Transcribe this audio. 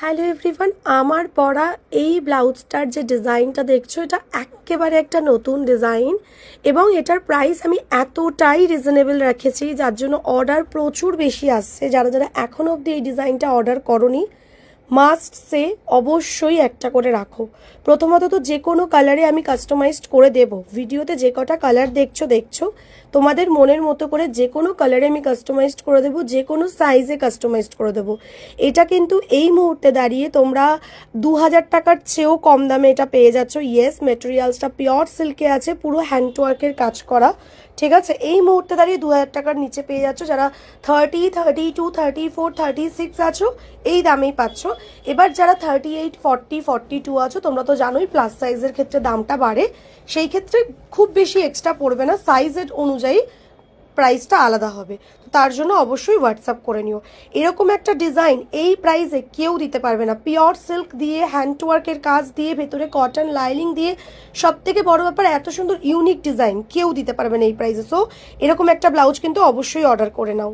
Hello everyone, আমার পরা এই ব্লাউজটার যে ডিজাইনটা দেখছো এটা একেবারে একটা নতুন ডিজাইন এবং এটার প্রাইস আমি এতটাই রিজনেবল রেখেছি যার জন্য অর্ডার প্রচুর বেশি আসছে। যারা যারা এখনও অবধি এই ডিজাইনটা অর্ডার করোনি মাস্ট সে অবশ্যই একটা করে রাখো। প্রথমত তো যে কোনো কালারে আমি কাস্টমাইজড করে দেব। ভিডিওতে যে কটা কালার দেখছো তোমাদের মনের মতো করে যে কোনো কালারে আমি কাস্টমাইজড করে দেবো, যে কোনো সাইজে কাস্টমাইজড করে দেবো। এটা কিন্তু এই মুহূর্তে দাঁড়িয়ে তোমরা 2000 টাকার চেয়েও কম দামে এটা পেয়ে যাচ্ছ। ইয়েস, মেটেরিয়ালসটা পিওর সিল্কে আছে, পুরো হ্যান্ডওয়ার্কের কাজ করা। ঠিক আছে, এই মুহূর্তে দাঁড়িয়ে 2000 টাকার নিচে পেয়ে যাচ্ছ। যারা 30, 32, 34, 36 আছো এই দামেই পাচ্ছ। এবার যারা 38, 40, 42 আছো তোমরা তো জানোই প্লাস সাইজের ক্ষেত্রে দামটা বাড়ে, সেই ক্ষেত্রে খুব বেশি এক্সট্রা পড়বে না, সাইজের অনুযায়ী প্রাইসটা আলাদা হবে। তো তার জন্য অবশ্যই হোয়াটসঅ্যাপ করে নিও। এরকম একটা ডিজাইন এই প্রাইসে কেউ দিতে পারবে না। পিওর সিল্ক দিয়ে, হ্যান্ডওয়ার্কের কাজ দিয়ে, ভেতরে কটন লাইনিং দিয়ে, সব থেকে বড় ব্যাপার এত সুন্দর ইউনিক ডিজাইন কেউ দিতে পারবে না এই প্রাইসে। সো এরকম একটা ব্লাউজ কিন্তু অবশ্যই অর্ডার করে নাও।